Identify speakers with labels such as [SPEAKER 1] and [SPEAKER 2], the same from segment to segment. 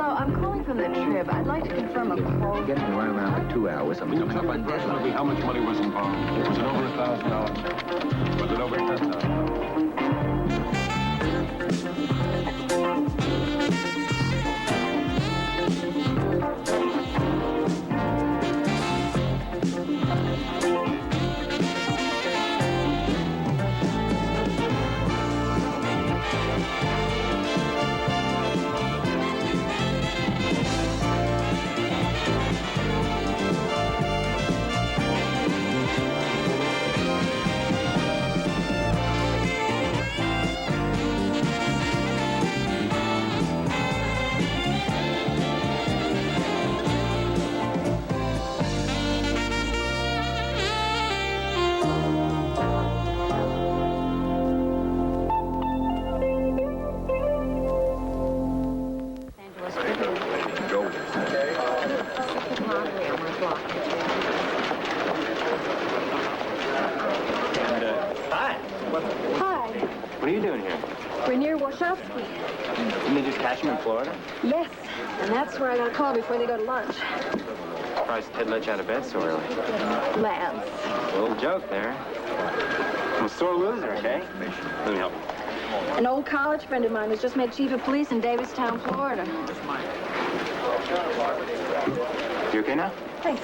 [SPEAKER 1] Hello, I'm calling from the Trib. I'd like to confirm a quote.
[SPEAKER 2] Getting right around 2 hours. I'm coming up on deadline.
[SPEAKER 3] How much money was involved? Was it over $1,000? Was it over $10,000?
[SPEAKER 1] Yes, and that's where I got a call before they go to lunch.
[SPEAKER 4] Surprised Ted let you out of bed so early.
[SPEAKER 1] Lance.
[SPEAKER 4] A little joke there. I'm a sore loser, okay? Let me help you.
[SPEAKER 1] An old college friend of mine was just made chief of police in Davistown, Florida.
[SPEAKER 4] You okay now?
[SPEAKER 1] Thanks.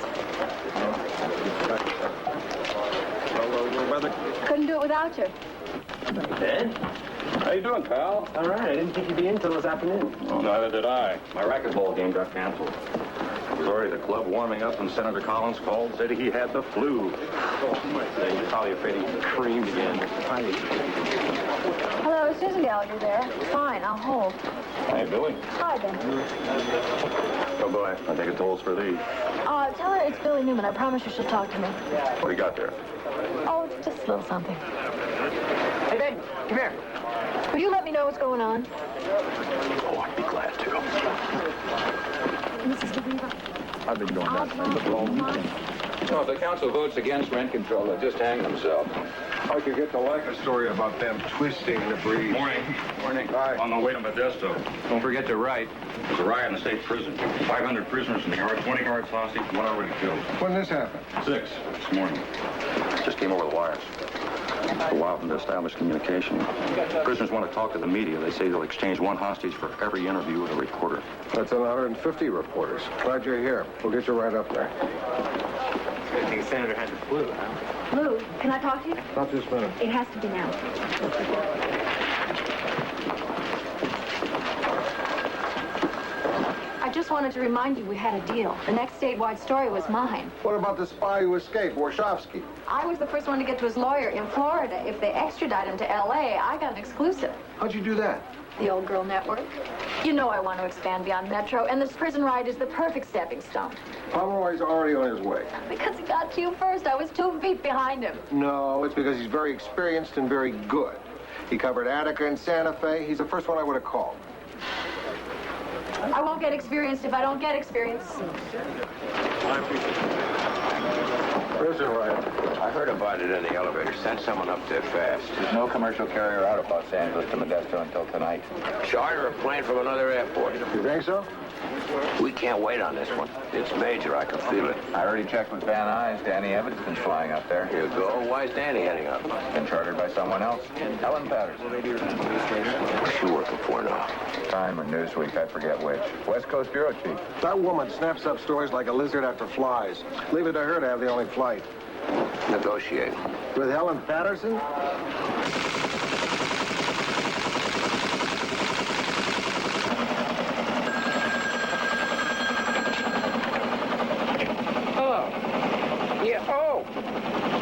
[SPEAKER 3] Hello, brother.
[SPEAKER 1] Couldn't do it without you.
[SPEAKER 4] Ted?
[SPEAKER 3] How you doing, pal?
[SPEAKER 4] All right. I didn't think you'd be in until this afternoon.
[SPEAKER 3] Oh, neither did I.
[SPEAKER 5] My racquetball game got canceled. Sorry, the club warming up and Senator Collins called, said he had the flu.
[SPEAKER 4] You're probably afraid he creamed again.
[SPEAKER 1] Hello, is Susan Gallagher there? Fine, I'll hold.
[SPEAKER 5] Hey, Billy.
[SPEAKER 1] Hi, Ben.
[SPEAKER 5] Oh, boy. I think it tolls for thee.
[SPEAKER 1] Tell her it's Billy Newman. I promise you she'll talk to me.
[SPEAKER 5] What do you got there?
[SPEAKER 1] Oh, it's just a little something.
[SPEAKER 4] Hey, Ben, come here.
[SPEAKER 1] Will you let me know what's going on?
[SPEAKER 5] Oh, I'd be glad to.
[SPEAKER 1] Mrs. DeViva.
[SPEAKER 2] I've been doing that thing the whole weekend.
[SPEAKER 6] So if the council votes against rent control, they'll just hang themselves.
[SPEAKER 3] I could get to like a story about them twisting the breeze.
[SPEAKER 5] Morning.
[SPEAKER 6] Morning.
[SPEAKER 3] Hi.
[SPEAKER 5] On the way to Modesto.
[SPEAKER 6] Don't forget to write.
[SPEAKER 5] There's a riot in the state prison. 500 prisoners in the yard, 20 guards hostage, one already killed.
[SPEAKER 3] When this happened?
[SPEAKER 5] 6 this morning. Just came over the wires. It's a while from to establish communication. Prisoners want to talk to the media. They say they'll exchange one hostage for every interview with a reporter.
[SPEAKER 3] That's 150 reporters. Glad you're here. We'll get you right up there.
[SPEAKER 4] I think the senator had the flu, huh?
[SPEAKER 1] Lou, can I talk to you?
[SPEAKER 3] Not this minute.
[SPEAKER 1] It has to be now. I just wanted to remind you we had a deal. The next statewide story was mine.
[SPEAKER 3] What about the spy who escaped, Warshawski?
[SPEAKER 1] I was the first one to get to his lawyer in Florida. If they extradite him to L.A., I got an exclusive.
[SPEAKER 3] How'd you do that?
[SPEAKER 1] The Old Girl Network. You know I want to expand beyond Metro, and this prison ride is the perfect stepping stone.
[SPEAKER 3] Pomeroy's already on his way.
[SPEAKER 1] Because he got to you first. I was 2 feet behind him.
[SPEAKER 3] No, it's because he's very experienced and very good. He covered Attica and Santa Fe. He's the first one I would have called.
[SPEAKER 1] I won't get experienced if I don't get experience.
[SPEAKER 3] Prison ride.
[SPEAKER 6] I heard about it in the elevator. Send someone up there fast.
[SPEAKER 2] There's no commercial carrier out of Los Angeles to Modesto until tonight.
[SPEAKER 6] Charter a plane from another airport.
[SPEAKER 3] You think so?
[SPEAKER 6] We can't wait on this one. It's major. I can feel it.
[SPEAKER 2] I already checked with Van Nuys. Danny Evans has been flying up there.
[SPEAKER 6] Here you go. Why is Danny heading up?
[SPEAKER 2] Been chartered by someone else. Helen Patterson.
[SPEAKER 6] What's she working for now?
[SPEAKER 2] Time or Newsweek, I forget which. West Coast Bureau Chief.
[SPEAKER 3] That woman snaps up stories like a lizard after flies. Leave it to her to have the only flight.
[SPEAKER 6] Negotiate.
[SPEAKER 3] With Helen Patterson?
[SPEAKER 7] Hello. Yeah, oh.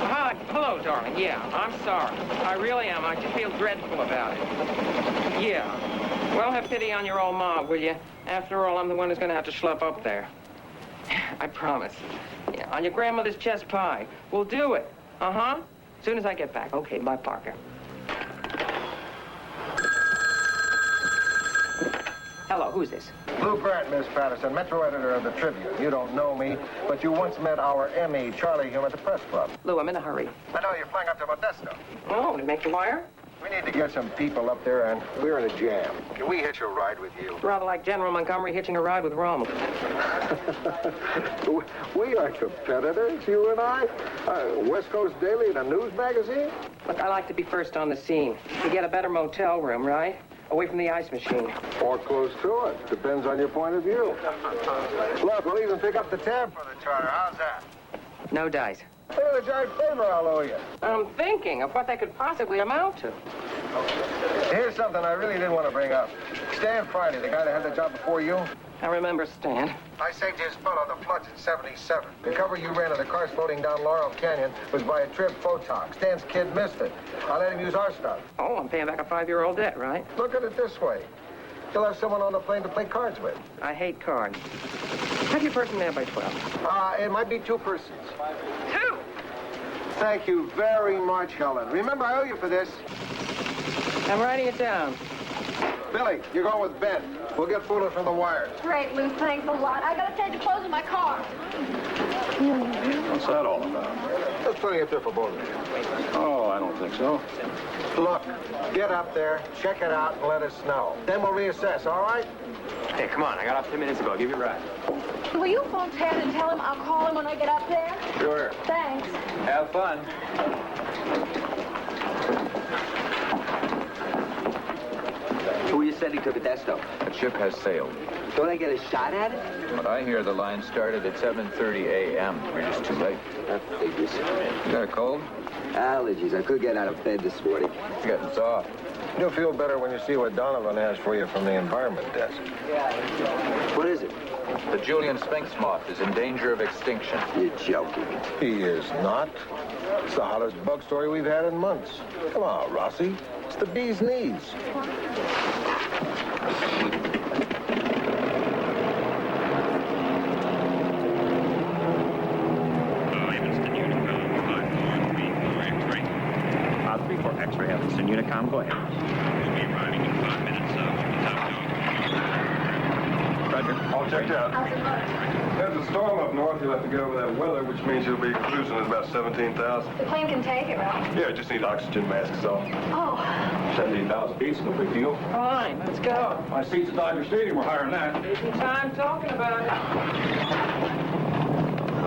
[SPEAKER 7] Hi. Hello, darling. Yeah, I'm sorry. I really am. I just feel dreadful about it. Yeah. Well, have pity on your old ma, will you? After all, I'm the one who's going to have to schlep up there. I promise. Yeah, on your grandmother's chest pie. We'll do it. Uh-huh. As soon as I get back. Okay, bye, Parker. Hello, who's this?
[SPEAKER 3] Lou Grant, Miss Patterson, Metro editor of the Tribune. You don't know me, but you once met our Emmy, Charlie Hume, at the press club.
[SPEAKER 7] Lou, I'm in a hurry.
[SPEAKER 3] I know you're flying up to Modesto.
[SPEAKER 7] Oh, to make the wire?
[SPEAKER 3] We need to get some people up there, and we're in a jam. Can we hitch a ride with you?
[SPEAKER 7] Rather like General Montgomery hitching a ride with Rommel.
[SPEAKER 3] We are competitors, you and I. West Coast Daily and a news magazine?
[SPEAKER 7] Look, I like to be first on the scene. You get a better motel room, right? Away from the ice machine.
[SPEAKER 3] Or close to it. Depends on your point of view. Look, we'll even pick up the tab for the charter. How's that?
[SPEAKER 7] No dice.
[SPEAKER 3] Here's a giant favor I'll owe you.
[SPEAKER 7] I'm thinking of what that could possibly amount to.
[SPEAKER 3] Here's something I really didn't want to bring up. Stan Friday, the guy that had the job before you,
[SPEAKER 7] I remember Stan.
[SPEAKER 3] I saved his butt on the floods in '77. The cover you ran of the cars floating down Laurel Canyon was by a Trib Photox. Stan's kid missed it. I let him use our stuff.
[SPEAKER 7] Oh, I'm paying back a 5-year-old debt, right?
[SPEAKER 3] Look at it this way. You'll have someone on the plane to play cards with.
[SPEAKER 7] I hate cards. Have your person there by 12.
[SPEAKER 3] It might be 2 persons.
[SPEAKER 7] 2!
[SPEAKER 3] Thank you very much, Helen. Remember, I owe you for this.
[SPEAKER 7] I'm writing it down.
[SPEAKER 3] Billy, you're going with Ben. We'll get foolish from the wires.
[SPEAKER 1] Great, Lou. Thanks a lot. I gotta change the clothes in my car.
[SPEAKER 5] What's that all about?
[SPEAKER 3] There's plenty up there for both of you.
[SPEAKER 5] Oh, I don't think so.
[SPEAKER 3] Look, get up there, check it out, and let us know. Then we'll reassess, all right?
[SPEAKER 4] Hey, come on. I got off 10 minutes ago. I'll give you a ride.
[SPEAKER 1] Will you phone Ted and tell him I'll call him when I get up there?
[SPEAKER 4] Sure.
[SPEAKER 1] Thanks.
[SPEAKER 4] Have fun.
[SPEAKER 6] Who are you sending to Modesto?
[SPEAKER 2] The ship has sailed.
[SPEAKER 6] Don't I get a shot at it?
[SPEAKER 2] But I hear the line started at 7:30 a.m. We're just too late.
[SPEAKER 6] That figures.
[SPEAKER 2] You got a cold?
[SPEAKER 6] Allergies. I couldn't get out of bed this morning.
[SPEAKER 2] It's getting soft.
[SPEAKER 3] You'll feel better when you see what Donovan has for you from the environment desk.
[SPEAKER 6] What is it?
[SPEAKER 2] The Julian Sphinx moth is in danger of extinction.
[SPEAKER 6] You're joking.
[SPEAKER 3] He is not. It's the hottest bug story we've had in months. Come on, Rossi. It's the bee's knees.
[SPEAKER 8] Evanston Unicom, 543 for X-ray. 3 for X-ray, Evanston Unicom, go ahead. We'll be arriving in 5 minutes, top dog. Roger.
[SPEAKER 9] All checked out. There's a storm up north. You'll have to get over that weather, which means you'll be cruising at about 17,000.
[SPEAKER 1] The plane can take it, right?
[SPEAKER 9] Yeah, just need oxygen masks on.
[SPEAKER 1] Oh.
[SPEAKER 9] 17,000 feet's no big deal.
[SPEAKER 7] Fine, let's go.
[SPEAKER 9] My seats at Dodger Stadium were higher than that.
[SPEAKER 7] Taking time talking about it.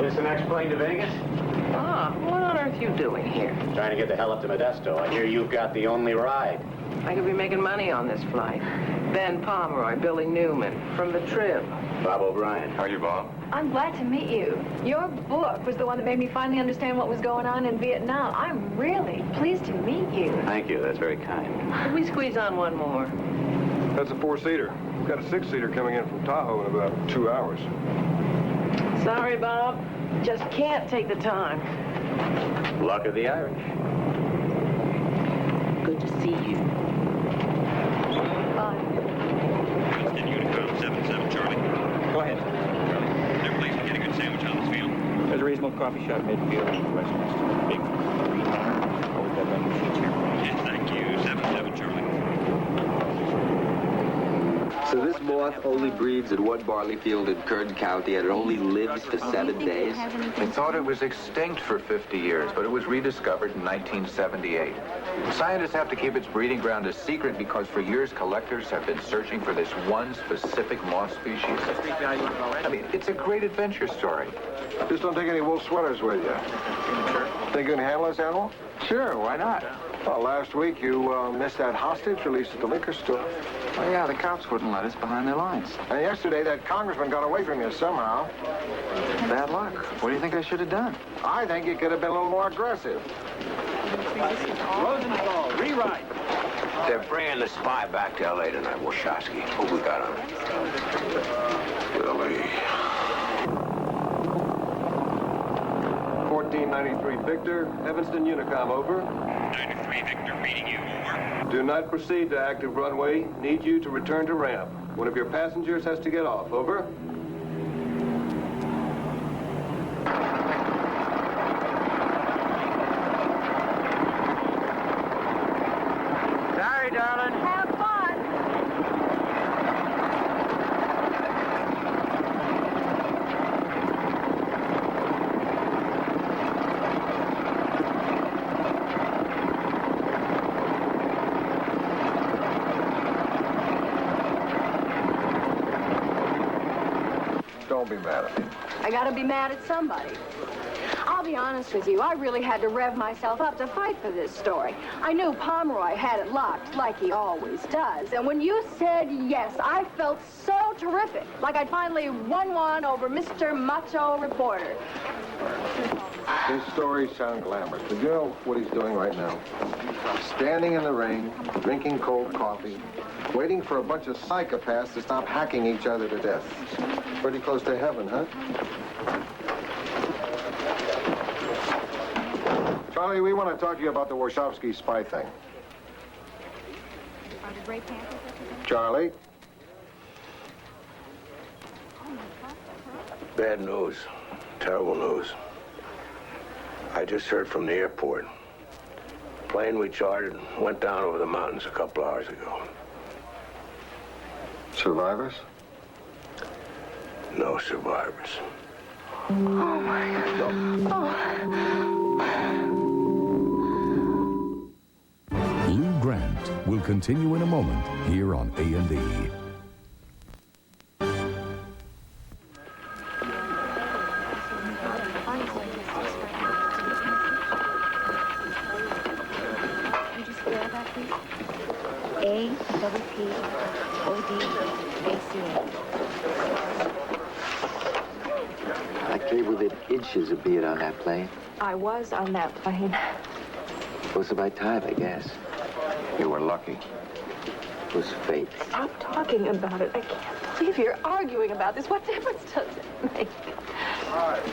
[SPEAKER 4] This the next plane to Vegas?
[SPEAKER 7] Ah, what on earth you doing here?
[SPEAKER 4] Trying to get the hell up to Modesto. I hear you've got the only ride.
[SPEAKER 7] I could be making money on this flight. Ben Pomeroy, Billy Newman, from the Trib.
[SPEAKER 4] Bob O'Brien.
[SPEAKER 9] How are you, Bob?
[SPEAKER 1] I'm glad to meet you. Your book was the one that made me finally understand what was going on in Vietnam. I'm really pleased to meet you.
[SPEAKER 4] Thank you. That's very kind.
[SPEAKER 7] Could we squeeze on one more?
[SPEAKER 9] That's a 4-seater. We've got a 6-seater coming in from Tahoe in about 2 hours.
[SPEAKER 7] Sorry, Bob. Just can't take the time.
[SPEAKER 4] Luck of the Irish.
[SPEAKER 7] Good to see you.
[SPEAKER 1] Bye.
[SPEAKER 8] Evanston Unicom, 77 Charlie. Go ahead. Is there a place to get a good sandwich on this field?
[SPEAKER 10] There's a reasonable coffee shop midfield in Westminster. Big green bar. Oh, we've got vending machines here.
[SPEAKER 8] Yes, thank you. 77 Charlie.
[SPEAKER 6] So this moth only breeds in one barley field in Kern County, and it only lives for 7 days?
[SPEAKER 2] They thought it was extinct for 50 years, but it was rediscovered in 1978. Scientists have to keep its breeding ground a secret because for years collectors have been searching for this one specific moth species. I mean, it's a great adventure story.
[SPEAKER 3] Just don't take any wool sweaters with you. Think you can handle this animal?
[SPEAKER 2] Sure, why not?
[SPEAKER 3] Well, last week you missed that hostage release at the liquor store.
[SPEAKER 2] Oh, yeah, the cops wouldn't let us behind their lines.
[SPEAKER 3] And yesterday that congressman got away from you somehow.
[SPEAKER 2] Bad luck. What do you think I should have done?
[SPEAKER 3] I think you could have been a little more aggressive.
[SPEAKER 8] Rosenthal, rewrite.
[SPEAKER 6] They're bringing the spy back to L.A. tonight, Wachowski. What we got on him?
[SPEAKER 3] Billy. 1493 Victor, Evanston Unicom, over.
[SPEAKER 8] 93 Victor, reading you, over.
[SPEAKER 9] Do not proceed to active runway. Need you to return to ramp. One of your passengers has to get off. Over.
[SPEAKER 7] Sorry, darling.
[SPEAKER 1] Have fun.
[SPEAKER 3] don't be mad at me.
[SPEAKER 1] I gotta be mad at somebody. I'll be honest with you, I really had to rev myself up to fight for this story. I knew Pomeroy had it locked, like he always does. And when you said yes, I felt so terrific, like I'd finally won one over Mr. Macho Reporter.
[SPEAKER 3] His stories sound glamorous, but you know what he's doing right now? Standing in the rain, drinking cold coffee, waiting for a bunch of psychopaths to stop hacking each other to death. Pretty close to heaven, huh? Charlie, we want to talk to you about the Warshawski spy thing. Charlie?
[SPEAKER 11] Bad news. Terrible news. I just heard from the airport. Plane we chartered went down over the mountains a couple hours ago.
[SPEAKER 3] Survivors?
[SPEAKER 11] No survivors.
[SPEAKER 1] Oh, my God.
[SPEAKER 12] Lou Grant will continue in a moment here on A&E.
[SPEAKER 6] I cabled it inches of being on that plane.
[SPEAKER 1] I was on that plane.
[SPEAKER 6] Most of my time, I guess.
[SPEAKER 2] You were lucky.
[SPEAKER 6] It was fate.
[SPEAKER 1] Stop talking about it. I can't believe you're arguing about this. What difference does it make?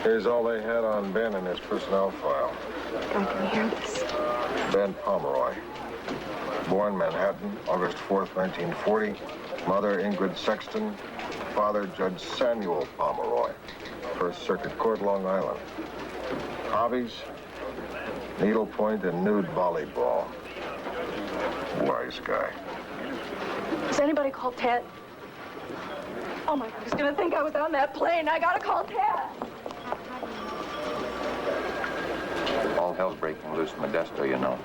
[SPEAKER 3] Here's all they had on Ben in his personnel file.
[SPEAKER 1] I can hear this.
[SPEAKER 3] Ben Pomeroy. Born Manhattan, August 4th, 1940. Mother Ingrid Sexton. Father Judge Samuel Pomeroy. First Circuit Court, Long Island. Hobbies? Needlepoint and nude volleyball. Wise guy.
[SPEAKER 1] Does anybody call Ted? Oh, my God, he's gonna think I was on that plane. I gotta call Ted.
[SPEAKER 2] All hell's breaking loose in Modesto, you know.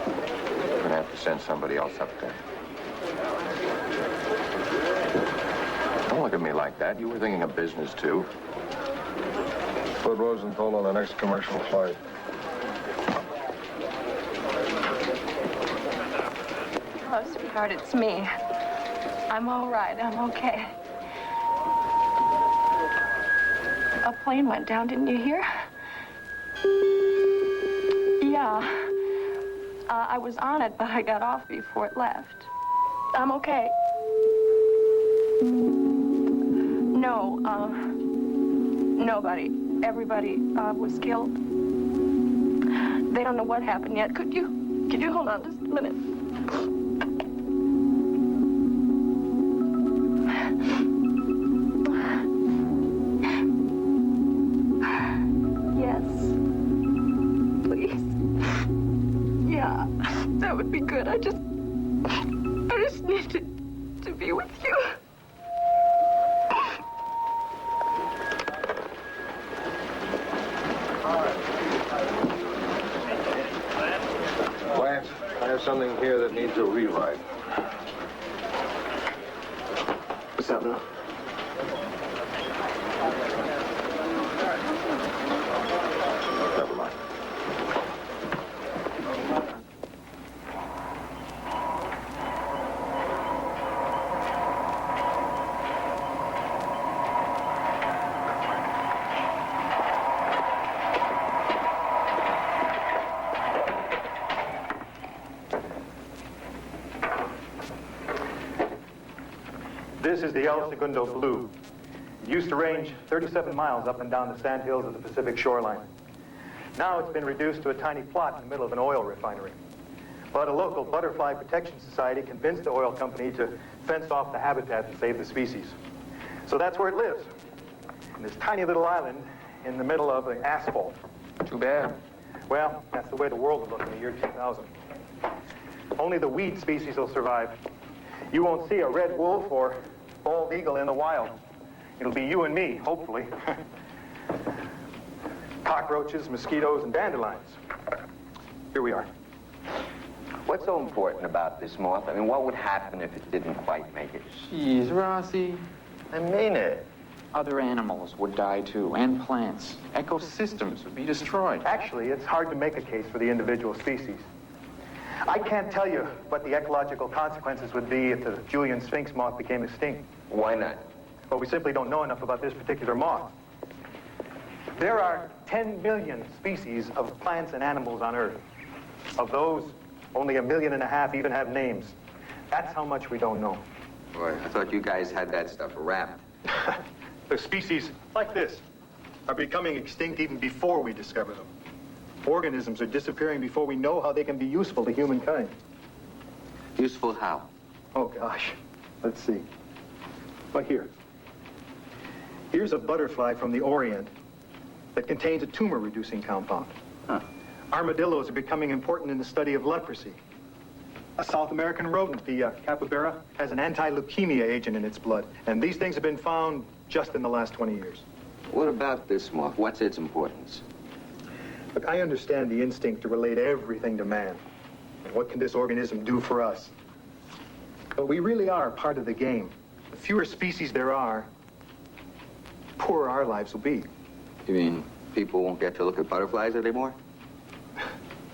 [SPEAKER 2] We're gonna have to send somebody else up there. Don't look at me like that. You were thinking of business, too.
[SPEAKER 3] Put Rosenthal on the next commercial flight.
[SPEAKER 1] Oh, sweetheart, it's me. I'm all right. I'm okay. A plane went down, didn't you hear? Yeah. I was on it, but I got off before it left. I'm okay. No, nobody. Everybody was killed. They don't know what happened yet. Could you hold on just a minute? Yes. Please. Yeah, that would be good. I just need to be with you.
[SPEAKER 3] Lance, I have something here that needs a rewrite.
[SPEAKER 6] What's that, Lou?
[SPEAKER 3] Never mind.
[SPEAKER 10] This is the El Segundo Blue. It used to range 37 miles up and down the sandhills of the Pacific shoreline. Now it's been reduced to a tiny plot in the middle of an oil refinery. But a local butterfly protection society convinced the oil company to fence off the habitat and save the species. So that's where it lives, in this tiny little island in the middle of the asphalt.
[SPEAKER 2] Too bad.
[SPEAKER 10] Well, that's the way the world will look in the year 2000. Only the weed species will survive. You won't see a red wolf or bald eagle in the wild. It'll be you and me, hopefully. Cockroaches, mosquitoes, and dandelions. Here we are.
[SPEAKER 6] What's so important about this moth? I mean, what would happen if it didn't quite make it?
[SPEAKER 4] Jeez, Rossi. I mean it. Other animals would die too, and plants. Ecosystems would be destroyed.
[SPEAKER 10] Actually, it's hard to make a case for the individual species. I can't tell you what the ecological consequences would be if the Julian Sphinx moth became extinct.
[SPEAKER 6] Why not?
[SPEAKER 10] But we simply don't know enough about this particular moth. There are 10 million species of plants and animals on Earth. Of those, only 1.5 million even have names. That's how much we don't know.
[SPEAKER 6] Boy, I thought you guys had that stuff wrapped.
[SPEAKER 10] The species like this are becoming extinct even before we discover them. Organisms are disappearing before we know how they can be useful to humankind.
[SPEAKER 6] Useful how?
[SPEAKER 10] Oh, gosh. Let's see. Like here. Here's a butterfly from the Orient that contains a tumor-reducing compound.
[SPEAKER 6] Huh.
[SPEAKER 10] Armadillos are becoming important in the study of leprosy. A South American rodent, the capybara, has an anti-leukemia agent in its blood. And these things have been found just in the last 20 years.
[SPEAKER 6] What about this moth? What's its importance?
[SPEAKER 10] Look, I understand the instinct to relate everything to man. And what can this organism do for us? But we really are part of the game. The fewer species there are, the poorer our lives will be.
[SPEAKER 6] You mean people won't get to look at butterflies anymore?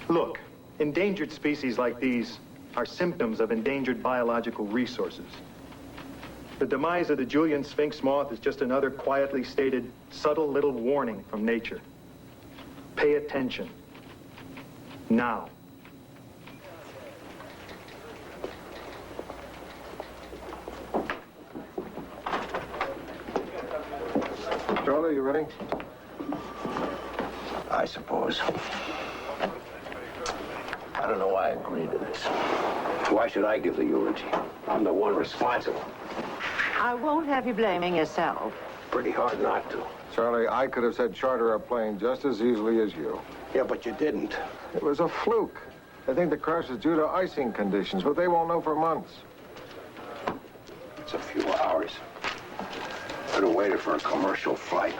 [SPEAKER 10] Look, endangered species like these are symptoms of endangered biological resources. The demise of the Julian Sphinx moth is just another quietly stated, subtle little warning from nature. Pay attention. Now.
[SPEAKER 3] Charlie, you ready?
[SPEAKER 11] I suppose. I don't know why I agreed to this. Why should I give the eulogy? I'm the one responsible.
[SPEAKER 13] I won't have you blaming yourself.
[SPEAKER 11] Pretty hard not to.
[SPEAKER 3] Charlie, I could have said charter a plane just as easily as you.
[SPEAKER 11] Yeah, but you didn't.
[SPEAKER 3] It was a fluke. They think the crash is due to icing conditions, but they won't know for months.
[SPEAKER 11] It's a few hours. Could have waited for a commercial flight.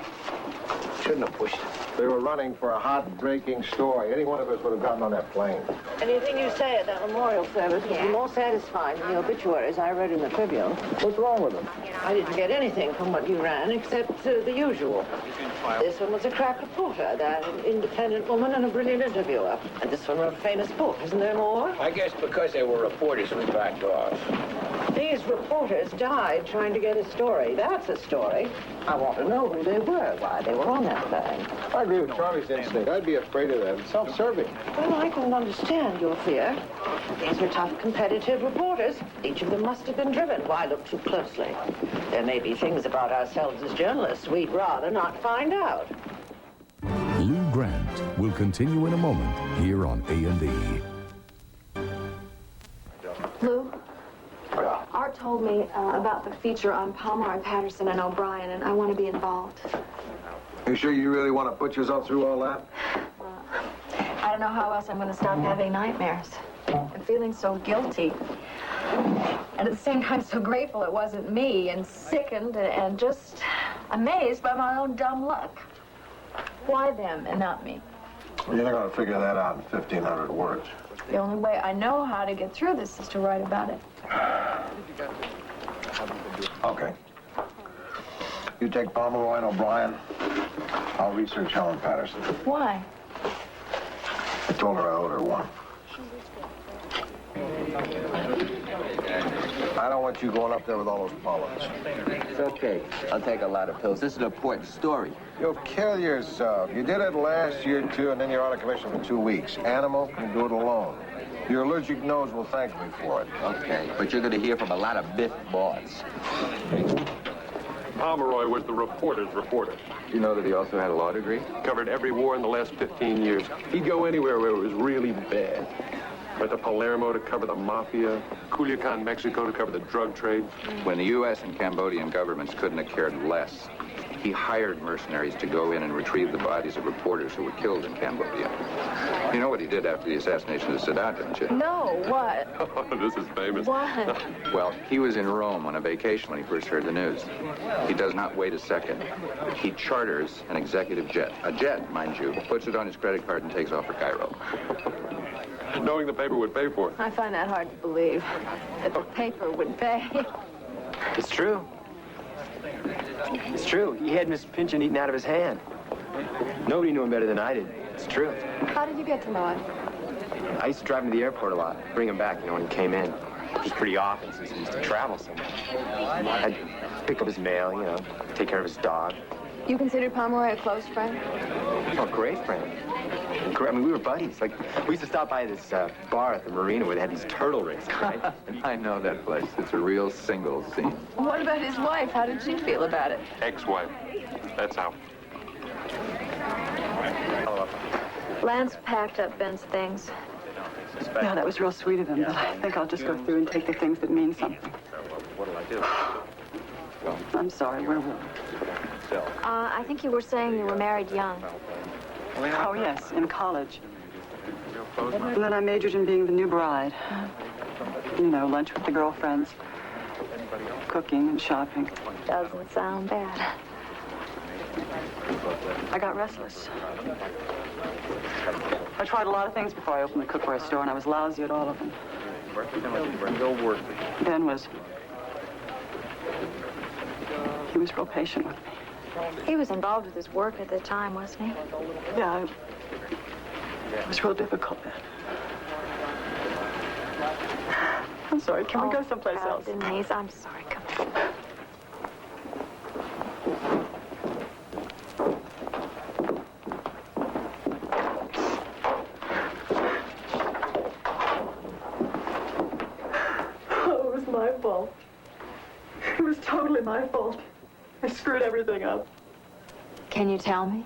[SPEAKER 11] Shouldn't have pushed it.
[SPEAKER 3] They were running for a hot, breaking story. Any one of us would have gotten on that plane.
[SPEAKER 13] Anything you say at that memorial service will be more satisfying than the obituaries I read in the Tribune.
[SPEAKER 3] What's wrong with them?
[SPEAKER 13] I didn't get anything from what you ran except the usual. This one was a crack reporter, that an independent woman and a brilliant interviewer. And this one wrote a famous book. Isn't there more?
[SPEAKER 11] I guess because they were reporters, we backed off.
[SPEAKER 13] These reporters died trying to get a story. That's a story. I want to know who they were, why they were on that plane.
[SPEAKER 3] I agree with Charlie's instinct. I'd be afraid of them. It's self-serving.
[SPEAKER 13] Well, I can understand your fear. These were tough, competitive reporters. Each of them must have been driven. Why look too closely? There may be things about ourselves as journalists we'd rather not find out.
[SPEAKER 12] Lou Grant will continue in a moment here on A&E.
[SPEAKER 1] Lou? Art told me about the feature on Pomeroy, Patterson, and O'Brien, and I want to be involved.
[SPEAKER 3] You sure you really want to put yourself through all that?
[SPEAKER 1] I don't know how else I'm going to stop having nightmares. I'm feeling so guilty. And at the same time, so grateful it wasn't me, and sickened and just amazed by my own dumb luck. Why them and not me?
[SPEAKER 3] Well, you're not going to figure that out in 1,500 words.
[SPEAKER 1] The only way I know how to get through this is to write about it.
[SPEAKER 3] Okay. You take Pomeroy and O'Brien. I'll research Helen Patterson.
[SPEAKER 1] Why?
[SPEAKER 3] I told her I owed her one. I don't want you going up there with all those pollens.
[SPEAKER 6] It's okay. I'll take a lot of pills. This is an important story.
[SPEAKER 3] You'll kill yourself. You did it last year, too, and then you're out of commission for 2 weeks. Animal can do it alone. Your allergic nose will thank me for it.
[SPEAKER 6] Okay, but you're going to hear from a lot of Biff boss.
[SPEAKER 9] Pomeroy was the reporter's reporter.
[SPEAKER 2] You know that he also had a law degree?
[SPEAKER 9] Covered every war in the last 15 years. He'd go anywhere where it was really bad. Went to Palermo to cover the mafia, Culiacan, Mexico to cover the drug trade.
[SPEAKER 2] When the U.S. and Cambodian governments couldn't have cared less, he hired mercenaries to go in and retrieve the bodies of reporters who were killed in Cambodia. You know what he did after the assassination of Sadat, don't you?
[SPEAKER 1] No, what?
[SPEAKER 9] Oh, this is famous.
[SPEAKER 1] What?
[SPEAKER 2] Well, he was in Rome on a vacation when he first heard the news. He does not wait a second. He charters an executive jet. A jet, mind you. Puts it on his credit card and takes off for Cairo.
[SPEAKER 9] Knowing the paper would pay for it.
[SPEAKER 1] I find that hard to believe, that the paper would pay.
[SPEAKER 4] It's true. It's true. He had Miss Pynchon eaten out of his hand. Nobody knew him better than I did. It's true.
[SPEAKER 1] How did you get to know him?
[SPEAKER 4] I used to drive him to the airport a lot, bring him back, when he came in. Which was pretty often since he used to travel so much. I'd pick up his mail, take care of his dog.
[SPEAKER 1] You considered Pomeroy a close friend?
[SPEAKER 4] Oh, great friend. I mean, we were buddies. Like, we used to stop by this bar at the marina where they had these turtle races, right?
[SPEAKER 2] I know that place. It's a real single scene.
[SPEAKER 1] What about his wife? How did she feel about it?
[SPEAKER 9] Ex-wife. That's how.
[SPEAKER 14] Lance packed up Ben's things.
[SPEAKER 15] Yeah, that was real sweet of him, but I think I'll just go through and take the things that mean something.
[SPEAKER 5] What'll I do?
[SPEAKER 15] I'm sorry, where were we?
[SPEAKER 14] I think you were saying you were married young.
[SPEAKER 15] Oh, yes, in college. And then I majored in being the new bride. Lunch with the girlfriends, cooking and shopping.
[SPEAKER 14] Doesn't sound bad.
[SPEAKER 15] I got restless. I tried a lot of things before I opened the cookware store, and I was lousy at all of them. Ben was... He was real patient with me.
[SPEAKER 14] He was involved with his work at the time, wasn't he?
[SPEAKER 15] Yeah, it was real difficult then. I'm sorry, can we go someplace else?
[SPEAKER 14] Denise, I'm sorry, come on.
[SPEAKER 15] Oh, it was my fault. It was totally my fault. I screwed everything up.
[SPEAKER 1] Can you tell me?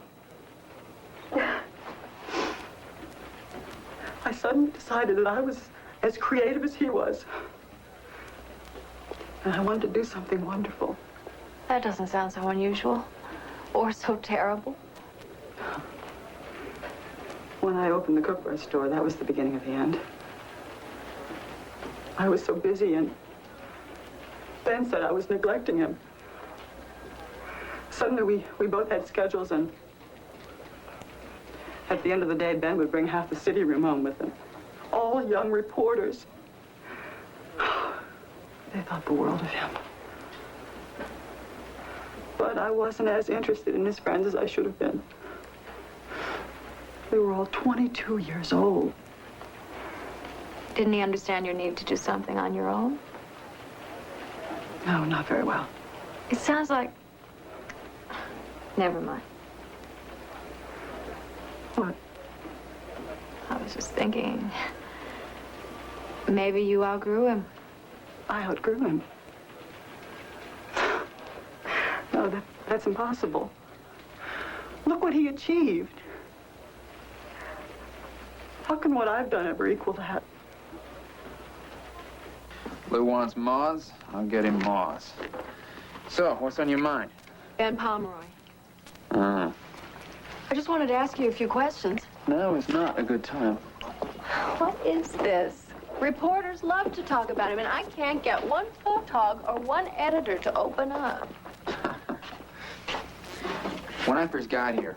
[SPEAKER 15] I suddenly decided that I was as creative as he was. And I wanted to do something wonderful.
[SPEAKER 1] That doesn't sound so unusual. Or so terrible.
[SPEAKER 15] When I opened the cookware store, that was the beginning of the end. I was so busy, and Ben said I was neglecting him. Suddenly, we both had schedules, and at the end of the day, Ben would bring half the city room home with him. All young reporters. They thought the world of him. But I wasn't as interested in his friends as I should have been. They were all 22 years old.
[SPEAKER 1] Didn't he understand your need to do something on your own?
[SPEAKER 15] No, not very well.
[SPEAKER 1] It sounds like... Never mind.
[SPEAKER 15] What?
[SPEAKER 1] I was just thinking... Maybe you outgrew him.
[SPEAKER 15] I outgrew him. No, that's impossible. Look what he achieved. How can what I've done ever equal that?
[SPEAKER 2] Lou wants moths, I'll get him moths. So, what's on your mind?
[SPEAKER 1] Ben Pomeroy.
[SPEAKER 2] Oh.
[SPEAKER 1] I just wanted to ask you a few questions.
[SPEAKER 2] No, it's not a good time.
[SPEAKER 1] What is this? Reporters love to talk about him, and I can't get one photog or one editor to open up.
[SPEAKER 2] When I first got here,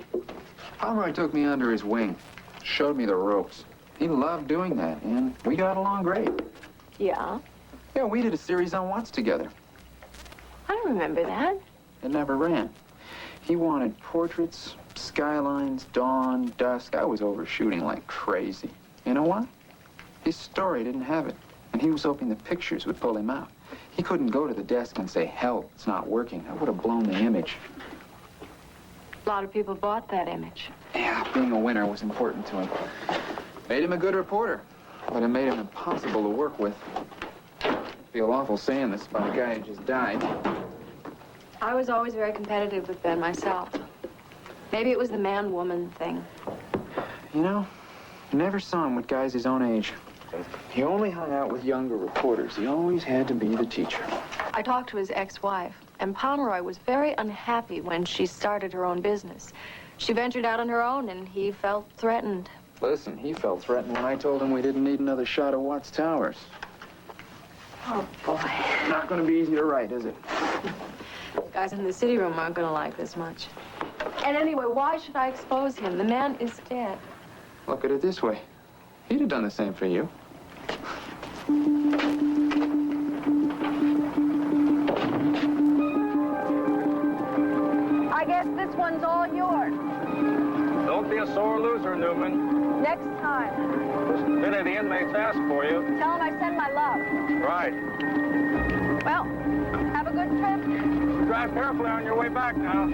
[SPEAKER 2] Pomeroy took me under his wing, showed me the ropes. He loved doing that, and we got along great.
[SPEAKER 1] Yeah?
[SPEAKER 2] Yeah, we did a series on Watts together.
[SPEAKER 1] I remember that.
[SPEAKER 2] It never ran. He wanted portraits, skylines, dawn, dusk. I was overshooting like crazy. You know what? His story didn't have it, and he was hoping the pictures would pull him out. He couldn't go to the desk and say, help, it's not working. That would have blown the image.
[SPEAKER 1] A lot of people bought that image.
[SPEAKER 2] Yeah, being a winner was important to him. Made him a good reporter, but it made him impossible to work with. I feel awful saying this about a guy who just died.
[SPEAKER 1] I was always very competitive with Ben myself. Maybe it was the man-woman thing.
[SPEAKER 2] You know, I never saw him with guys his own age. He only hung out with younger reporters. He always had to be the teacher.
[SPEAKER 1] I talked to his ex-wife, and Pomeroy was very unhappy when she started her own business. She ventured out on her own, and he felt threatened.
[SPEAKER 2] Listen, he felt threatened when I told him we didn't need another shot of Watts Towers.
[SPEAKER 1] Oh, boy.
[SPEAKER 2] Not going to be easy to write, is it?
[SPEAKER 1] Guys in the city room aren't going to like this much. And anyway, why should I expose him? The man is dead.
[SPEAKER 2] Look at it this way. He'd have done the same for you.
[SPEAKER 1] guess this one's all yours.
[SPEAKER 5] Don't be a sore loser, Newman.
[SPEAKER 1] Next time.
[SPEAKER 5] Many of the inmates ask for you.
[SPEAKER 1] Tell them I send my love.
[SPEAKER 5] Right.
[SPEAKER 1] Well, have a good trip.
[SPEAKER 5] Drive carefully on your way back now.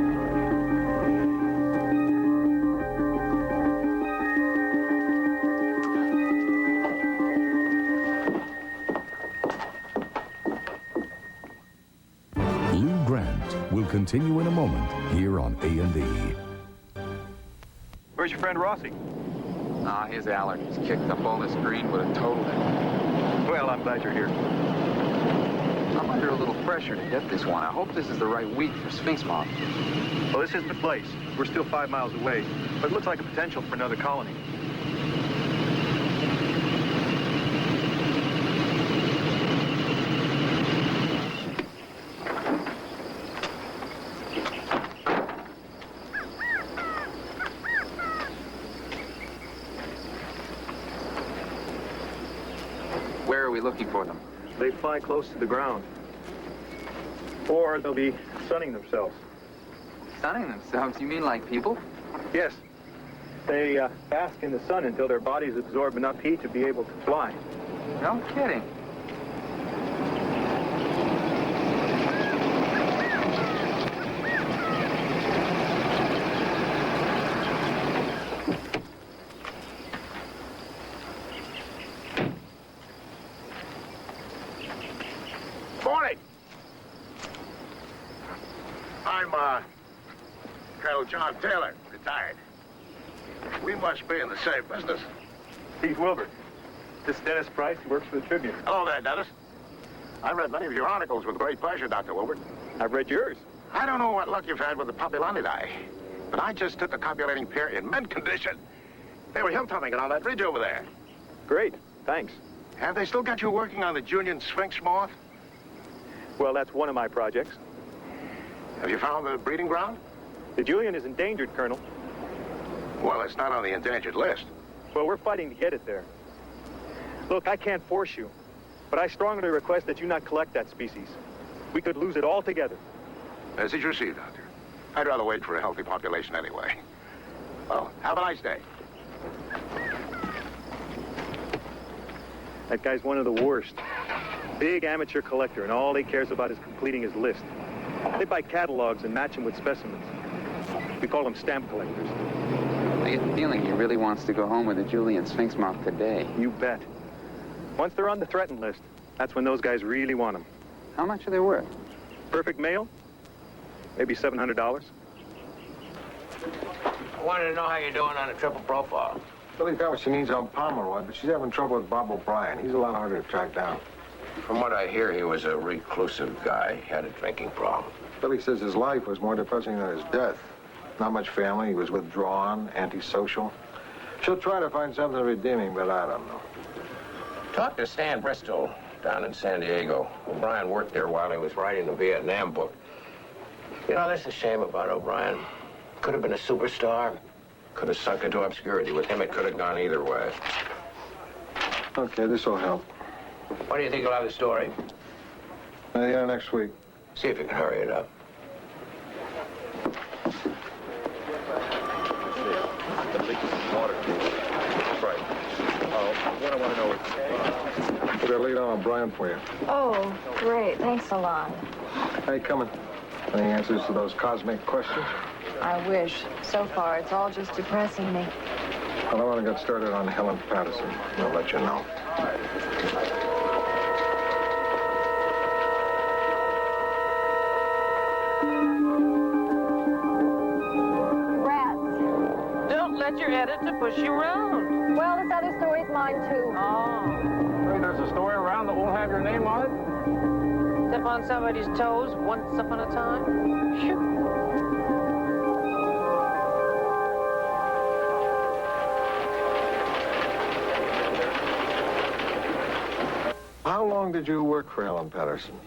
[SPEAKER 12] Lou Grant will continue in a moment here on A&E.
[SPEAKER 10] Where's your friend Rossi?
[SPEAKER 4] Ah, his allergies kicked up all this green with a total.
[SPEAKER 10] Well, I'm glad you're here.
[SPEAKER 4] I'm under a little pressure to get this one. I hope this is the right week for Sphinx Moth.
[SPEAKER 10] Well, this isn't the place. We're still 5 miles away, but it looks like a potential for another colony.
[SPEAKER 4] Where are we looking for them?
[SPEAKER 10] They fly close to the ground. Or they'll be sunning themselves.
[SPEAKER 4] Sunning themselves? You mean like people?
[SPEAKER 10] Yes. They bask in the sun until their bodies absorb enough heat to be able to fly.
[SPEAKER 4] No kidding.
[SPEAKER 11] Morning. I'm, Colonel John Taylor, retired. We must be in the same business.
[SPEAKER 10] He's Wilbur. This is Dennis Price. He works for the Tribune.
[SPEAKER 11] Hello there, Dennis. I read many of your articles with great pleasure, Dr. Wilbur.
[SPEAKER 10] I've read yours.
[SPEAKER 11] I don't know what luck you've had with the Papilonidae, but I just took a copulating pair in mint condition. They were hilltopping it on that ridge over there.
[SPEAKER 10] Great. Thanks.
[SPEAKER 11] Have they still got you working on the Julian Sphinx moth?
[SPEAKER 10] Well, that's one of my projects.
[SPEAKER 11] Have you found the breeding ground?
[SPEAKER 10] The Julian is endangered, Colonel.
[SPEAKER 11] Well, it's not on the endangered list.
[SPEAKER 10] Well, we're fighting to get it there. Look, I can't force you, but I strongly request that you not collect that species. We could lose it altogether.
[SPEAKER 11] As is your see, Doctor. I'd rather wait for a healthy population anyway. Well, have a nice day.
[SPEAKER 10] That guy's one of the worst. Big amateur collector, and all he cares about is completing his list. They buy catalogs and match them with specimens. We call them stamp collectors.
[SPEAKER 4] I get the feeling he really wants to go home with the Julian Sphinx Moth today.
[SPEAKER 10] You bet. Once they're on the threatened list, that's when those guys really want them.
[SPEAKER 4] How much are they worth?
[SPEAKER 10] Perfect male? Maybe $700.
[SPEAKER 11] I wanted to know how you're doing on a triple profile.
[SPEAKER 3] Billy's got what she needs on Pomeroy, but she's having trouble with Bob O'Brien. He's a lot harder to track down.
[SPEAKER 11] From what I hear, he was a reclusive guy. He had a drinking problem.
[SPEAKER 3] Billy says his life was more depressing than his death. Not much family. He was withdrawn, antisocial. She'll try to find something redeeming, but I don't know.
[SPEAKER 11] Talked to Stan Bristow down in San Diego. O'Brien worked there while he was writing the Vietnam book. You know, that's a shame about O'Brien. Could have been a superstar. Could have sunk into obscurity. With him, it could have gone either way.
[SPEAKER 3] Okay, this will help.
[SPEAKER 11] What do you think you'll have the story?
[SPEAKER 3] Yeah, next week.
[SPEAKER 11] See if you can hurry it up.
[SPEAKER 9] Water. Right. What I want to know is...
[SPEAKER 3] Put that lead on O'Brien for you.
[SPEAKER 14] Oh, great. Thanks a lot.
[SPEAKER 3] How you coming? Any answers to those cosmic questions?
[SPEAKER 14] I wish. So far, it's all just depressing me.
[SPEAKER 3] Well, I want to get started on Helen Patterson. I'll let you know.
[SPEAKER 1] Rats.
[SPEAKER 7] Don't let your editor push you around.
[SPEAKER 1] Well, this other story's mine, too.
[SPEAKER 7] Oh.
[SPEAKER 5] Hey, there's a story around that won't have your name on it?
[SPEAKER 7] Step on somebody's toes once upon a time? Shoot.
[SPEAKER 3] How long did you work for Helen Patterson?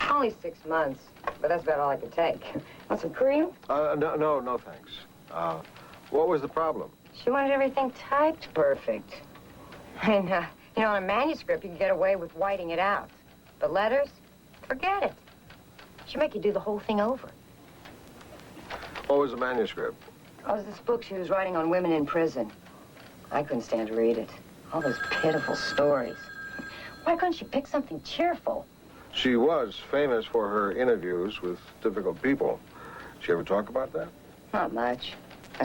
[SPEAKER 13] Only 6 months, but that's about all I could take. Want some cream?
[SPEAKER 3] No, thanks. What was the problem?
[SPEAKER 13] She wanted everything typed perfect. I mean, you know, on a manuscript, you can get away with whiting it out. But letters, forget it. She'll make you do the whole thing over.
[SPEAKER 3] What was the manuscript?
[SPEAKER 16] Oh, it was this book she was writing on women in prison. I couldn't stand to read it. All those pitiful stories. Why couldn't she pick something cheerful?
[SPEAKER 3] She was famous for her interviews with difficult people. Did she ever talk about that?
[SPEAKER 16] Not much.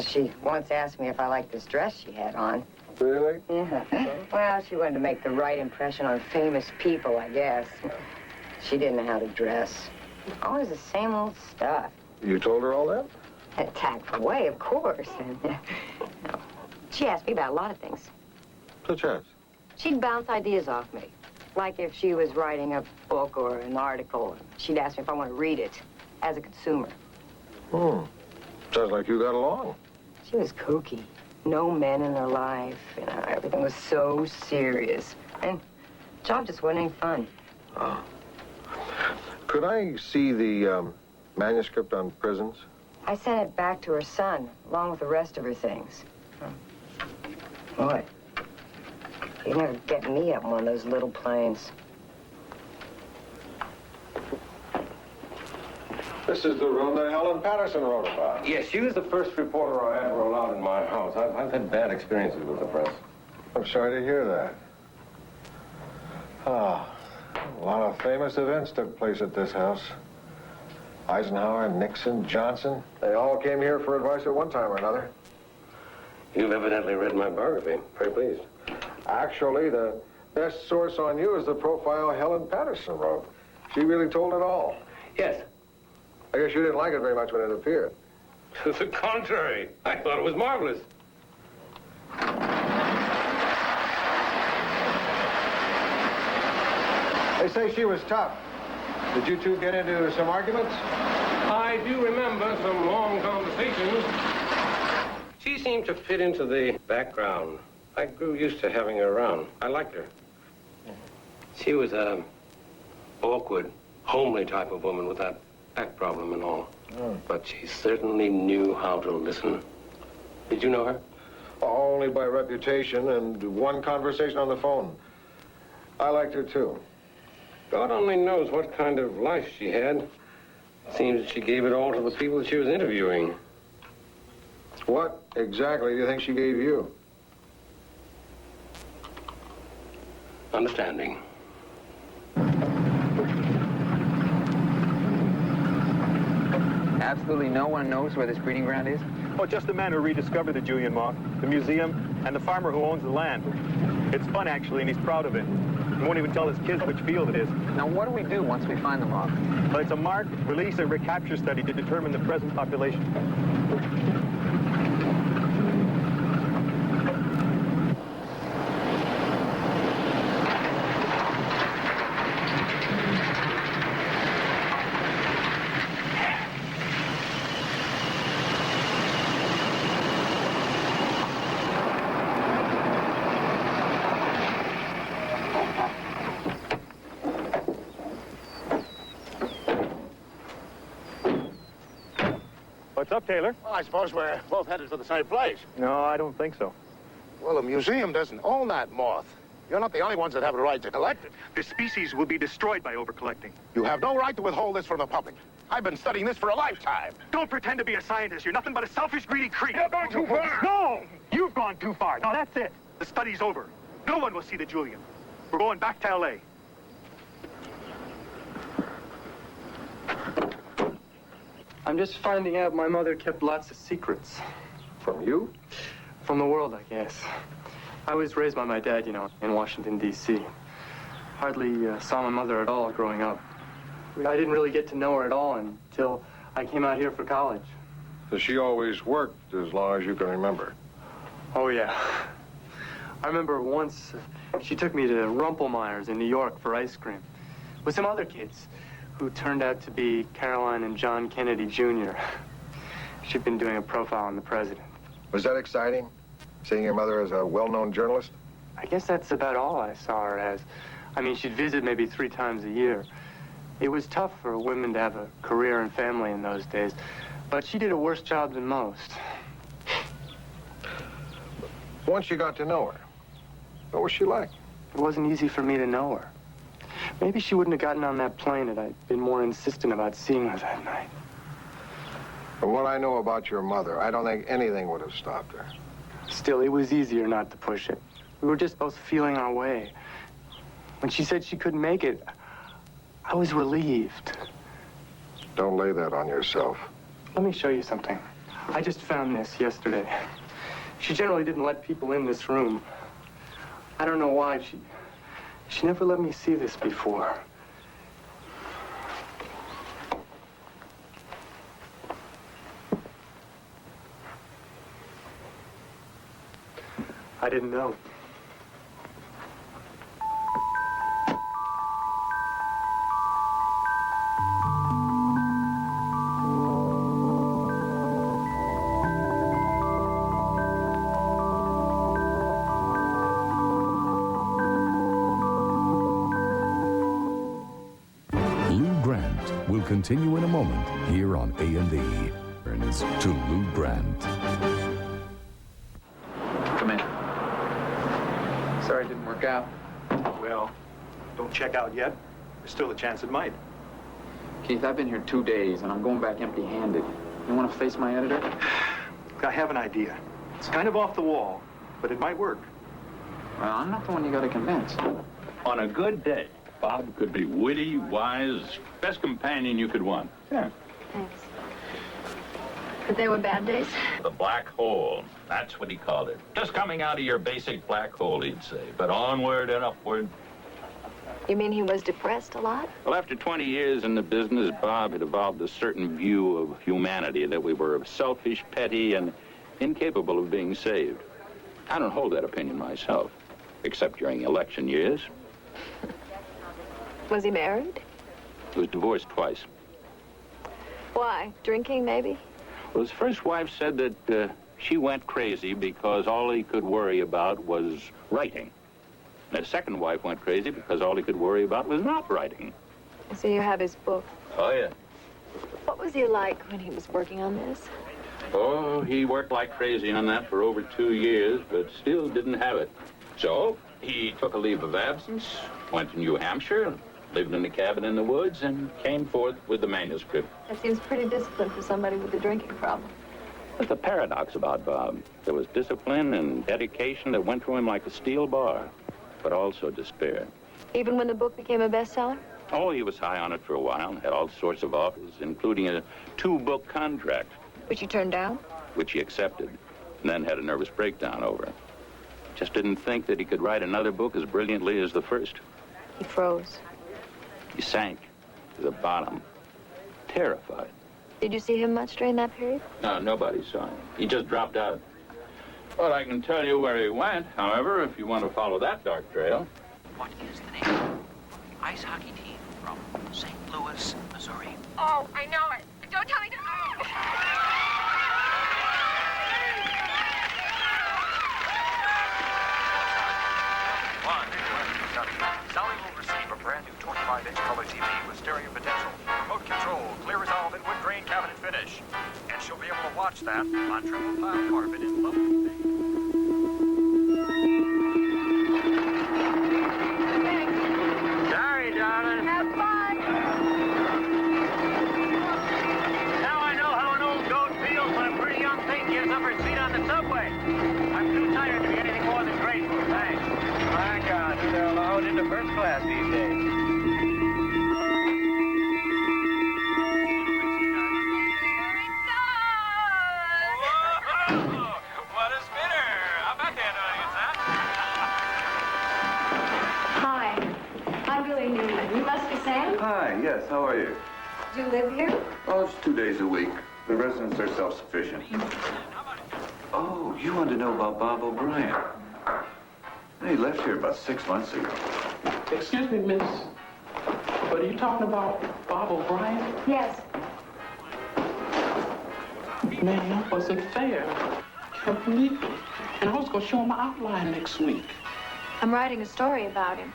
[SPEAKER 16] She once asked me if I liked this dress she had on.
[SPEAKER 3] Really?
[SPEAKER 16] Yeah. Well, she wanted to make the right impression on famous people, I guess. She didn't know how to dress. Always the same old stuff.
[SPEAKER 3] You told her all that?
[SPEAKER 16] A tactful way, of course. And, she asked me about a lot of things.
[SPEAKER 3] Such as?
[SPEAKER 16] She'd bounce ideas off me. Like if she was writing a book or an article, she'd ask me if I want to read it as a consumer.
[SPEAKER 3] Sounds like you got along.
[SPEAKER 16] She was kooky. No men in her life. You know, everything was so serious. And the job just wasn't any fun.
[SPEAKER 3] Oh. Could I see the manuscript on prisons?
[SPEAKER 16] I sent it back to her son, along with the rest of her things. Boy, you'd never get me up in one of those little planes.
[SPEAKER 3] This is the room that Helen Patterson wrote about.
[SPEAKER 11] Yes, she was the first reporter I ever allowed in my house. I've had bad experiences with the press.
[SPEAKER 3] I'm sorry to hear that. Ah, a lot of famous events took place at this house. Eisenhower, Nixon, Johnson, they all came here for advice at one time or another.
[SPEAKER 11] You've evidently read my biography. Very pleased.
[SPEAKER 3] Actually, the best source on you is the profile Helen Patterson wrote. She really told it all.
[SPEAKER 11] Yes.
[SPEAKER 3] I guess you didn't like it very much when it appeared.
[SPEAKER 11] To the contrary. I thought it was marvelous.
[SPEAKER 3] They say she was tough. Did you two get into some arguments?
[SPEAKER 11] I do remember some long conversations. She seemed to fit into the background. I grew used to having her around. I liked her. She was a awkward, homely type of woman with that back problem and all. But she certainly knew how to listen. Did you know her?
[SPEAKER 3] Only by reputation and one conversation on the phone. I liked her, too.
[SPEAKER 11] God only knows what kind of life she had. Seems that she gave it all to the people that she was interviewing.
[SPEAKER 3] What exactly do you think she gave you?
[SPEAKER 11] Understanding.
[SPEAKER 17] Absolutely no one knows where this breeding ground is?
[SPEAKER 10] Oh, just the man who rediscovered the Julian moth, the museum, and the farmer who owns the land. It's fun, actually, and he's proud of it. He won't even tell his kids which field it is.
[SPEAKER 17] Now, what do we do once we find the moth?
[SPEAKER 10] Well, it's a mark, release, and recapture study to determine the present population. What's up, Taylor?
[SPEAKER 18] Well, I suppose we're both headed to the same place.
[SPEAKER 10] No, I don't think so.
[SPEAKER 18] Well, the museum doesn't own that moth. You're not the only ones that have a right to collect it.
[SPEAKER 10] The species will be destroyed by overcollecting.
[SPEAKER 18] You have no right to withhold this from the public. I've been studying this for a lifetime.
[SPEAKER 10] Don't pretend to be a scientist. You're nothing but a selfish, greedy creep.
[SPEAKER 18] You're going too far.
[SPEAKER 10] No! You've gone too far. Now, that's it. The study's over. No one will see the Julian. We're going back to L.A.
[SPEAKER 19] I'm just finding out my mother kept lots of secrets.
[SPEAKER 3] From you?
[SPEAKER 19] From the world, I guess. I was raised by my dad, you know, in Washington, D.C. Hardly saw my mother at all growing up. I didn't really get to know her at all until I came out here for college.
[SPEAKER 3] So she always worked as long as you can remember?
[SPEAKER 19] Oh, yeah. I remember once she took me to Rumpelmeyer's in New York for ice cream with some other kids who turned out to be Caroline and John Kennedy, Jr. She'd been doing a profile on the president.
[SPEAKER 3] Was that exciting, seeing your mother as a well-known journalist?
[SPEAKER 19] I guess that's about all I saw her as. I mean, she'd visit maybe 3 times a year. It was tough for women to have a career and family in those days, but she did a worse job than most.
[SPEAKER 3] Once you got to know her, what was she like?
[SPEAKER 19] It wasn't easy for me to know her. Maybe she wouldn't have gotten on that plane had I been more insistent about seeing her that night.
[SPEAKER 3] From what I know about your mother, I don't think anything would have stopped her.
[SPEAKER 19] Still, it was easier not to push it. We were just both feeling our way. When she said she couldn't make it, I was relieved.
[SPEAKER 3] Don't lay that on yourself.
[SPEAKER 19] Let me show you something. I just found this yesterday. She generally didn't let people in this room. I don't know why. She never let me see this before. I didn't know.
[SPEAKER 12] Will continue in a moment here on A&E. Turns to Lou Grant.
[SPEAKER 17] Come in. Sorry it didn't work out.
[SPEAKER 10] Well, don't check out yet. There's still a chance it might.
[SPEAKER 17] Keith, I've been here 2 days, and I'm going back empty-handed. You want to face my editor?
[SPEAKER 10] I have an idea. It's kind of off the wall, but it might work.
[SPEAKER 17] Well, I'm not the one you got to convince.
[SPEAKER 8] On a good day, Bob could be witty, wise, best companion you could want. Yeah.
[SPEAKER 14] Thanks. But they were bad days.
[SPEAKER 8] The black hole, that's what he called it. Just coming out of your basic black hole, he'd say. But onward and upward.
[SPEAKER 14] You mean he was depressed a lot?
[SPEAKER 8] Well, after 20 years in the business, Bob had evolved a certain view of humanity, that we were selfish, petty, and incapable of being saved. I don't hold that opinion myself, except during election years.
[SPEAKER 14] Was he married?
[SPEAKER 8] He was divorced twice.
[SPEAKER 14] Why? Drinking, maybe?
[SPEAKER 8] Well, his first wife said that she went crazy because all he could worry about was writing. And his second wife went crazy because all he could worry about was not writing.
[SPEAKER 14] So you have his book.
[SPEAKER 8] Oh, yeah.
[SPEAKER 14] What was he like when he was working on this?
[SPEAKER 8] Oh, he worked like crazy on that for over 2 years, but still didn't have it. So he took a leave of absence, went to New Hampshire, lived in a cabin in the woods, and came forth with the manuscript.
[SPEAKER 14] That seems pretty disciplined for somebody with a drinking problem.
[SPEAKER 8] But the paradox about Bob, there was discipline and dedication that went through him like a steel bar, but also despair.
[SPEAKER 14] Even when the book became a bestseller?
[SPEAKER 8] Oh, he was high on it for a while, had all sorts of offers, including a 2-book contract.
[SPEAKER 14] Which you turned down?
[SPEAKER 8] Which he accepted, and then had a nervous breakdown over it. Just didn't think that he could write another book as brilliantly as the first.
[SPEAKER 14] He froze.
[SPEAKER 8] He sank to the bottom, terrified.
[SPEAKER 14] Did you see him much during that period?
[SPEAKER 8] No, nobody saw him. He just dropped out. Well, I can tell you where he went, however, if you want to follow that dark trail.
[SPEAKER 20] What is the name of the ice hockey team from St. Louis, Missouri?
[SPEAKER 1] Oh, I know it. Don't tell me to... Oh.
[SPEAKER 21] Sally will receive a brand new 25-inch color TV with stereo potential, remote control, clear resolve, and wood grain cabinet finish. And she'll be able to watch that on triple tile carpet in lovely state.
[SPEAKER 7] Sorry, darling.
[SPEAKER 1] Have fun.
[SPEAKER 7] Now I know how an old goat feels when a pretty young thing gives up her seat on the subway. I'm too tired to be anything more than grateful, thanks. My God, they're allowed into first class these days.
[SPEAKER 21] What a spinner! How about that, audience, huh?
[SPEAKER 1] Hi. I'm Billy Newman. You must be Sam?
[SPEAKER 22] Hi, yes, how are you?
[SPEAKER 1] Do you live here?
[SPEAKER 22] Oh, it's 2 days a week. The residents are self-sufficient. Oh, you want to know about Bob O'Brien? He left here about 6 months ago.
[SPEAKER 23] Excuse me, miss. But are you talking about Bob O'Brien?
[SPEAKER 1] Yes.
[SPEAKER 23] Man, that wasn't fair. Can't believe it. And I was going to show him my outline next week.
[SPEAKER 14] I'm writing a story about him.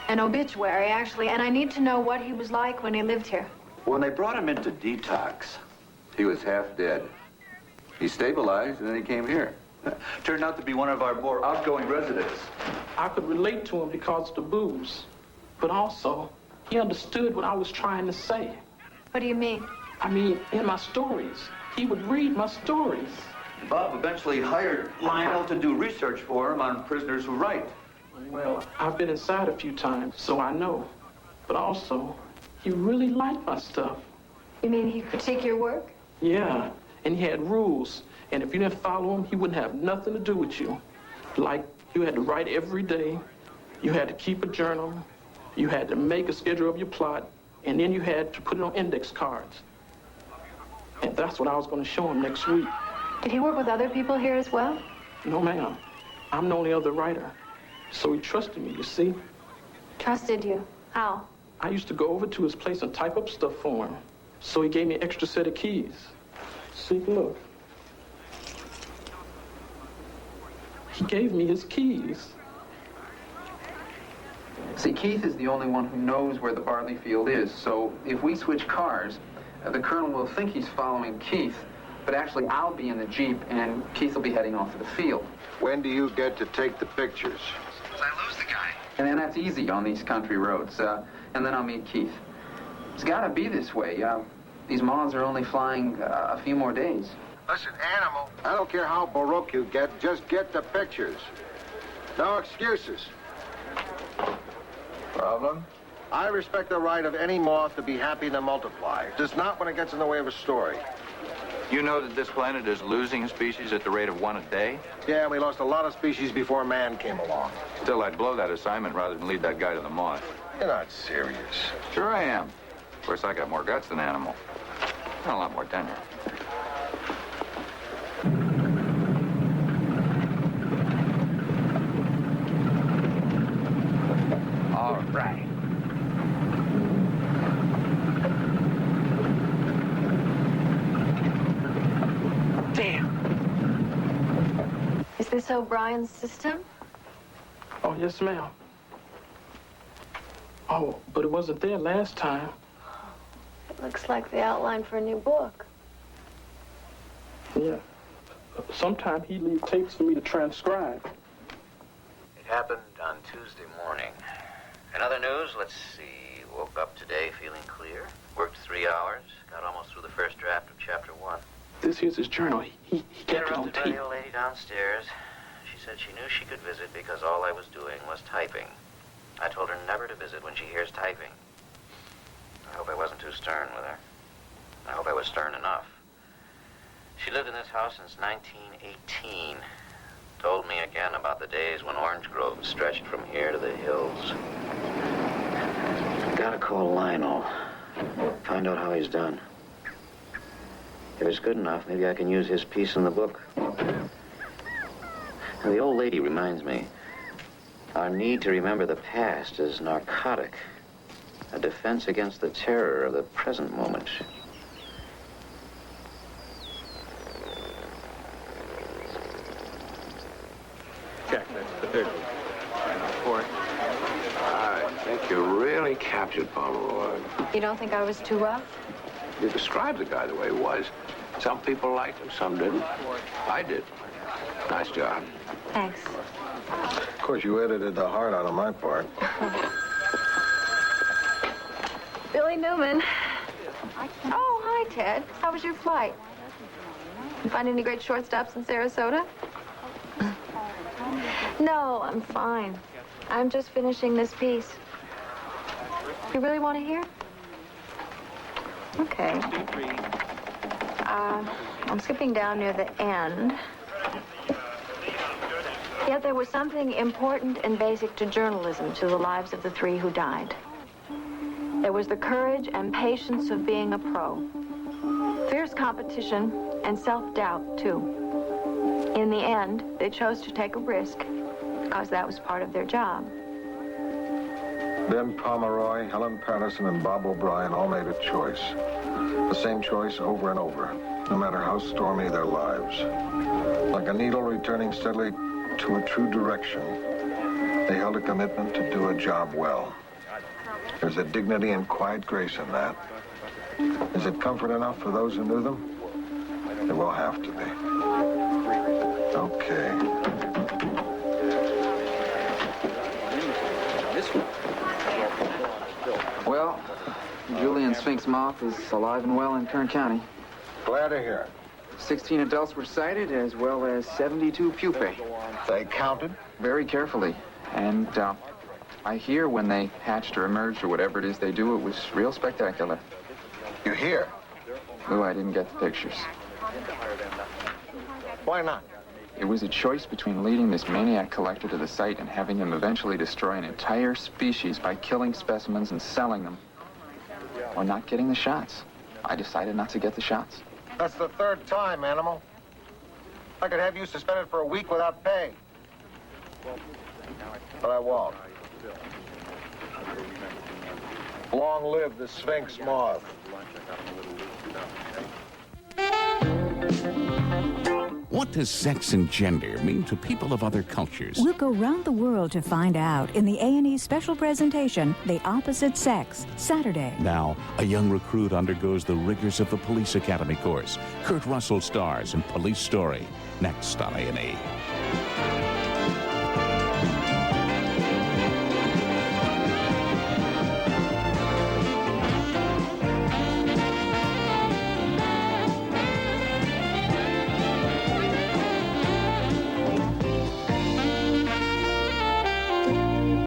[SPEAKER 14] An obituary, actually, and I need to know what he was like when he lived here.
[SPEAKER 22] When they brought him into detox, he was half dead. He stabilized, and then he came here. Turned out to be one of our more outgoing residents.
[SPEAKER 23] I could relate to him because of the booze. But also, he understood what I was trying to say.
[SPEAKER 14] What do you mean?
[SPEAKER 23] I mean, in my stories. He would read my stories.
[SPEAKER 22] Bob eventually hired Lionel to do research for him on prisoners who write.
[SPEAKER 23] Well, I've been inside a few times, so I know. But also, he really liked my stuff.
[SPEAKER 14] You mean he critiqued your work?
[SPEAKER 23] Yeah, and he had rules. And if you didn't follow him, he wouldn't have nothing to do with you. Like, you had to write every day. You had to keep a journal. You had to make a schedule of your plot. And then you had to put it on index cards. And that's what I was going to show him next week.
[SPEAKER 14] Did he work with other people here as well?
[SPEAKER 23] No, ma'am. I'm the only other writer. So he trusted me, you see.
[SPEAKER 14] Trusted you? How?
[SPEAKER 23] I used to go over to his place and type up stuff for him. So he gave me an extra set of keys. See, look. He gave me his keys.
[SPEAKER 17] See, Keith is the only one who knows where the barley field is, so if we switch cars, the colonel will think he's following Keith, but actually I'll be in the Jeep and Keith will be heading off to the field.
[SPEAKER 3] When do you get to take the pictures?
[SPEAKER 17] I lose the guy. And then that's easy on these country roads, and then I'll meet Keith. It's gotta be this way. These moths are only flying a few more days.
[SPEAKER 3] Listen, animal, I don't care how baroque you get, just get the pictures. No excuses.
[SPEAKER 22] Problem?
[SPEAKER 3] I respect the right of any moth to be happy to multiply. Just not when it gets in the way of a story.
[SPEAKER 22] You know that this planet is losing species at the rate of 1 a day?
[SPEAKER 3] Yeah, we lost a lot of species before man came along.
[SPEAKER 22] Still, I'd blow that assignment rather than lead that guy to the moth.
[SPEAKER 3] You're not serious.
[SPEAKER 22] Sure I am. Of course, I got more guts than Animal. And a lot more tenure.
[SPEAKER 11] All right.
[SPEAKER 14] Damn. Is this O'Brien's system?
[SPEAKER 23] Oh, yes, ma'am. Oh, but it wasn't there last time.
[SPEAKER 14] It looks like the outline for a new book.
[SPEAKER 23] Yeah. Sometime he'd leave tapes for me to transcribe.
[SPEAKER 11] It happened on Tuesday morning. In other news, let's see. Woke up today feeling clear. Worked 3 hours. Got almost through the first draft of chapter 1.
[SPEAKER 23] This here's his journal. He kept it on
[SPEAKER 11] Interrupted by
[SPEAKER 23] tape.
[SPEAKER 11] the old lady downstairs. She said she knew she could visit because all I was doing was typing. I told her never to visit when she hears typing. I hope I wasn't too stern with her. I hope I was stern enough. She lived in this house since 1918. Told me again about the days when orange groves stretched from here to the hills. Gotta call Lionel. Find out how he's done. If it's good enough, maybe I can use his piece in the book. And the old lady reminds me, our need to remember the past is narcotic. A defense against the terror of the present moment.
[SPEAKER 22] Check, that's the third report. I think you really captured Pomeroy.
[SPEAKER 14] You don't think I was too rough?
[SPEAKER 22] You described the guy the way he was. Some people liked him, some didn't. I did. Nice job.
[SPEAKER 14] Thanks.
[SPEAKER 3] Of course, you edited the heart out of my part.
[SPEAKER 14] Billy Newman. Oh, hi, Ted. How was your flight? You find any great shortstops in Sarasota? No, I'm fine. I'm just finishing this piece. You really want to hear? Okay. I'm skipping down near the end. Yet there was something important and basic to journalism, to the lives of the 3 who died. There was the courage and patience of being a pro. Fierce competition and self-doubt, too. In the end, they chose to take a risk because that was part of their job.
[SPEAKER 3] Ben Pomeroy, Helen Patterson, and Bob O'Brien all made a choice. The same choice over and over, no matter how stormy their lives. Like a needle returning steadily to a true direction, they held a commitment to do a job well. There's a dignity and quiet grace in that. Is it comfort enough for those who knew them? It will have to be. Okay.
[SPEAKER 17] Well, Julian Sphinx moth is alive and well in Kern County.
[SPEAKER 3] Glad to hear it.
[SPEAKER 17] 16 adults were sighted, as well as 72 pupae.
[SPEAKER 3] They counted?
[SPEAKER 17] Very carefully. And I hear when they hatched or emerged or whatever it is they do, it was real spectacular.
[SPEAKER 3] You hear?
[SPEAKER 17] Lou, I didn't get the pictures.
[SPEAKER 3] Why not?
[SPEAKER 17] It was a choice between leading this maniac collector to the site and having him eventually destroy an entire species by killing specimens and selling them, or not getting the shots. I decided not to get the shots.
[SPEAKER 3] That's the third time, animal. I could have you suspended for a week without pay. But I won't. Long live the Sphinx moth.
[SPEAKER 2] What does sex and gender mean to people of other cultures?
[SPEAKER 6] We'll go round the world to find out in the A&E special presentation, The Opposite Sex, Saturday.
[SPEAKER 2] Now, a young recruit undergoes the rigors of the police academy course. Kurt Russell stars in Police Story, next on A&E.